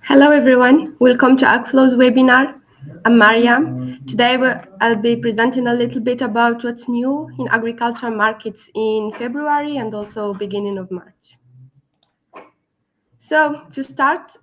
Hello everyone, welcome to AgFlow's webinar. I'm Mariam. Today I'll be presenting a little bit about what's new in agricultural markets in February and also beginning of March. So to start,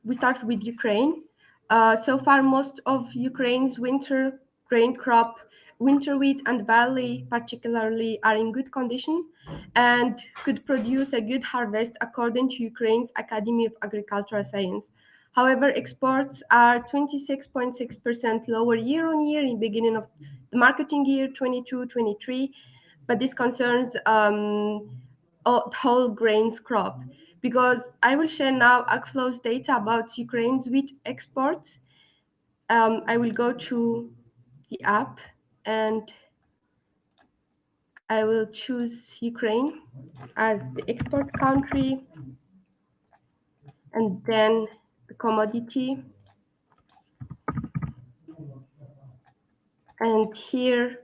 we start with Ukraine. So far, most of Ukraine's winter grain crop, winter wheat and barley particularly, are in good condition and could produce a good harvest according to Ukraine's Academy of Agricultural Science. However, exports are 26.6% lower year on year in beginning of the marketing year 22-23, but this concerns whole grains crop, because I will share now AgFlow's data about Ukraine's wheat exports. I will go to the app and I will choose Ukraine as the export country and then the commodity. And here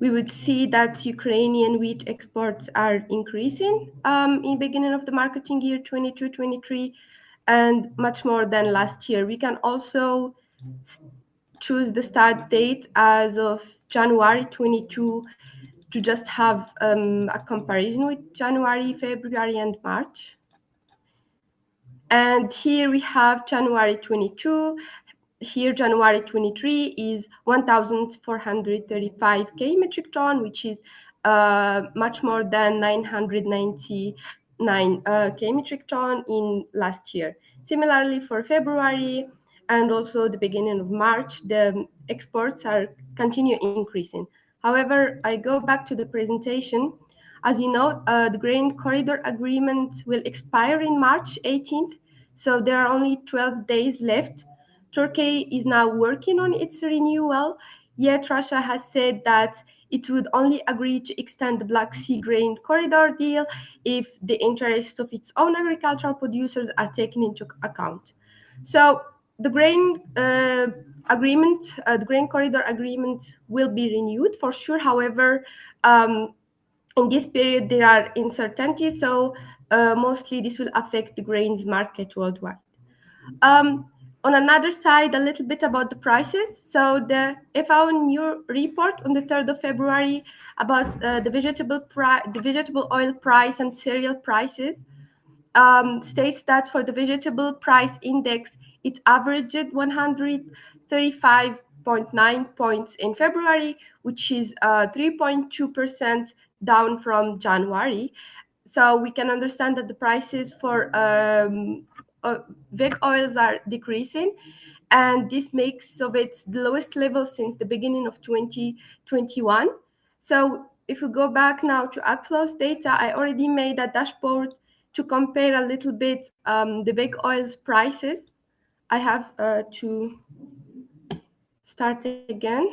we would see that Ukrainian wheat exports are increasing in beginning of the marketing year 22-23 and much more than last year. We can also choose the start date as of January 22 to just have a comparison with January, February, and March. And here we have January 22. Here, January 23 is 1,435k metric ton, which is much more than 999k metric ton in last year. Similarly, for February and also the beginning of March, the exports are continue increasing. However, I go back to the presentation. As you know, the grain corridor agreement will expire in March 18th, so there are only 12 days left. Turkey is now working on its renewal, yet Russia has said that it would only agree to extend the Black Sea grain corridor deal if the interests of its own agricultural producers are taken into account. So the grain agreement, the grain corridor agreement will be renewed for sure. However, in this period there are uncertainties, so mostly this will affect the grains market worldwide. On another side, a little bit about the prices. So the FAO new report on the 3rd of February about the vegetable oil price and cereal prices states that for the vegetable price index, it averaged 135.9 points in February, which is 3.2% down from January. So we can understand that the prices for veg oils are decreasing, and this makes of it the lowest level since the beginning of 2021. So if we go back now to AgFlow's data, I already made a dashboard to compare a little bit the veg oils prices. I have to start again.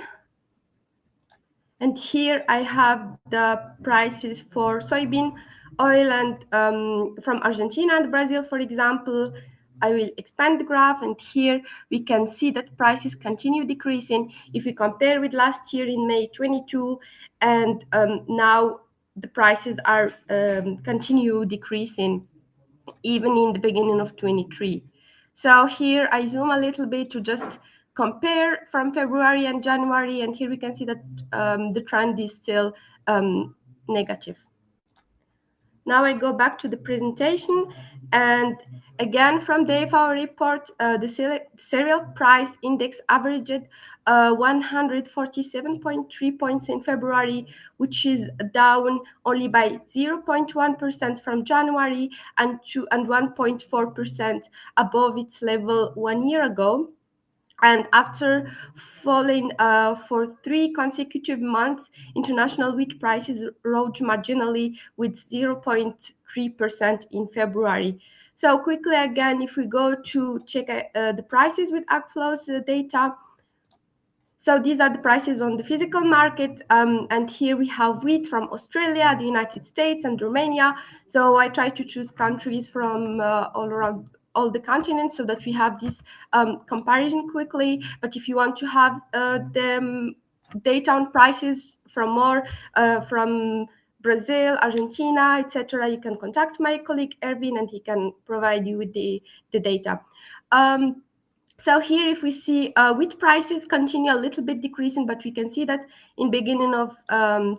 And here I have the prices for soybean oil and from Argentina and Brazil, for example. I will expand the graph, and here we can see that prices continue decreasing if we compare with last year in May 22, and now the prices are continue decreasing even in the beginning of 23. So here I zoom a little bit to just compare from February and January, and here we can see that the trend is still negative. Now I go back to the presentation, and again from the FAO report, the cereal price index averaged 147.3 points in February, which is down only by 0.1% from January and 1.4% above its level 1 year ago. And after falling for 3 consecutive months, international wheat prices rose marginally with 0.3% in February. So quickly again, if we go to check the prices with AgFlow's data, So these are the prices on the physical market, and here we have wheat from Australia, the United States, and Romania. So I try to choose countries from all around all the continents so that we have this comparison quickly. But if you want to have the data on prices from more from Brazil, Argentina, etc., you can contact my colleague Erwin, and he can provide you with the data. So here, if we see wheat prices continue a little bit decreasing, but we can see that in beginning of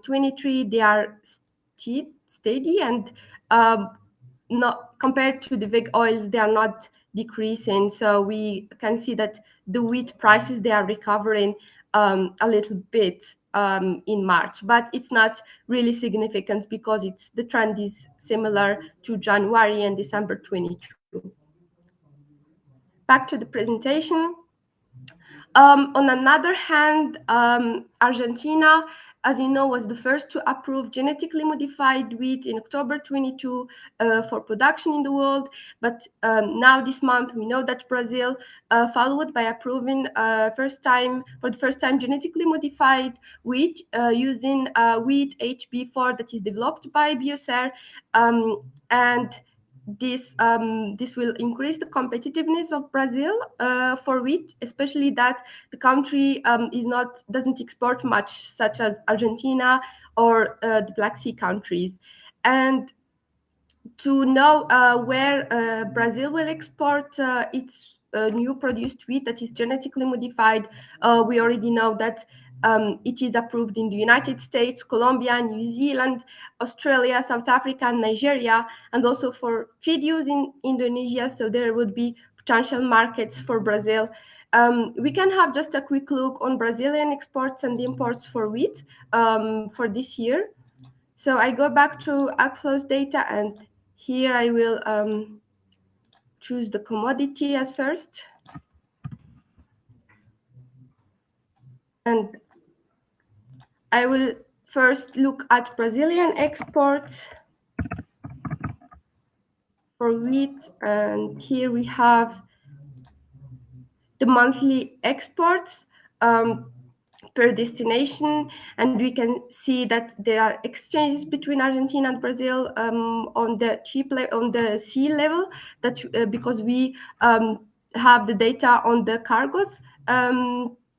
23 they are steady, and not compared to the big oils, they are not decreasing. So we can see that the wheat prices, they are recovering a little bit in March, but it's not really significant because the trend is similar to January and December 22. Back to the presentation. On another hand, Argentina, as you know, was the first to approve genetically modified wheat in October 22 for production in the world. But now this month, we know that Brazil followed by approving for the first time genetically modified wheat using wheat HB4 that is developed by Biocer, and this will increase the competitiveness of Brazil for wheat, especially that the country doesn't export much, such as Argentina or the Black Sea countries. And to know where Brazil will export its new produced wheat that is genetically modified, we already know that it is approved in the United States, Colombia, New Zealand, Australia, South Africa, and Nigeria, and also for feed use in Indonesia. So there would be potential markets for Brazil. We can have just a quick look on Brazilian exports and imports for wheat for this year. So I go back to AgFlow's data, and here I will choose the commodity as first. And I will first look at Brazilian exports for wheat. And here we have the monthly exports per destination, and we can see that there are exchanges between Argentina and Brazil on the sea level, that because we have the data on the cargoes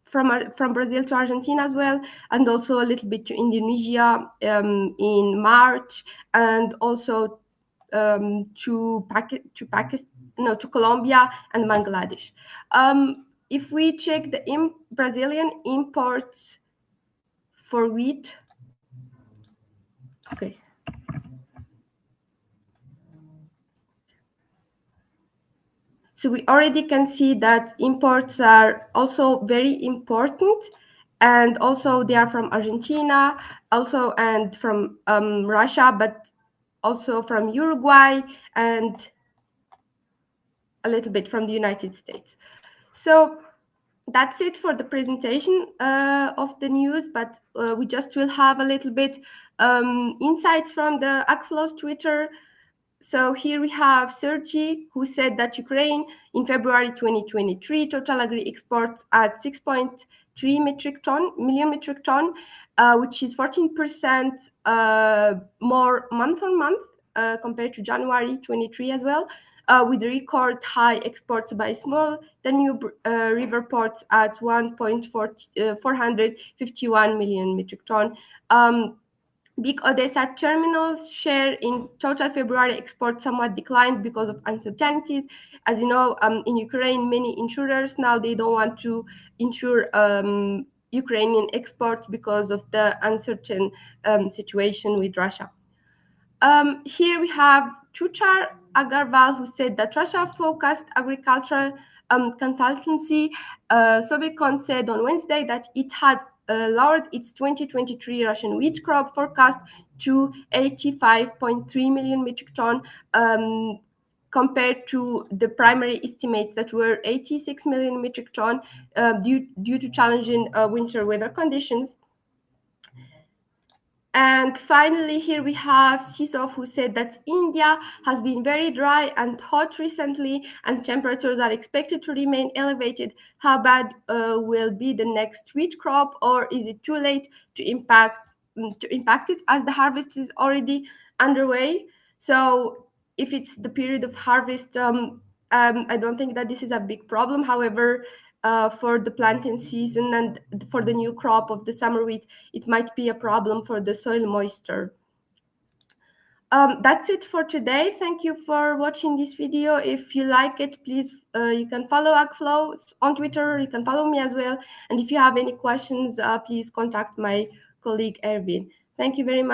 from Brazil to Argentina as well, and also a little bit to Indonesia in March, and also to Colombia and Bangladesh. If we check the Brazilian imports for wheat, okay. So we already can see that imports are also very important, and also they are from Argentina, also and from Russia, but also from Uruguay and a little bit from the United States. So that's it for the presentation of the news, but we just will have a little bit insights from the AgFlow's Twitter. So here we have Sergi, who said that Ukraine in February 2023 total agri exports at 6.3 million metric ton, which is 14% more month on month compared to January 23 as well. With record high exports by small Danube river ports at 451 million metric ton. Big Odessa terminals share in total February exports somewhat declined because of uncertainties. As you know, in Ukraine, many insurers now they don't want to insure Ukrainian exports because of the uncertain situation with Russia. Here we have Chuchar Agarwal, who said that Russia-focused agricultural consultancy Sobicon said on Wednesday that it had lowered its 2023 Russian wheat crop forecast to 85.3 million metric ton compared to the primary estimates that were 86 million metric ton due to challenging winter weather conditions. And finally, here we have Sisov, who said that India has been very dry and hot recently, and temperatures are expected to remain elevated. How bad will be the next wheat crop, or is it too late to impact it as the harvest is already underway? So, if it's the period of harvest, I don't think that this is a big problem. However, for the planting season and for the new crop of the summer wheat, it might be a problem for the soil moisture. That's it for today. Thank you for watching this video. If you like it, please, you can follow AgFlow on Twitter. You can follow me as well. And if you have any questions, please contact my colleague Erwin. Thank you very much.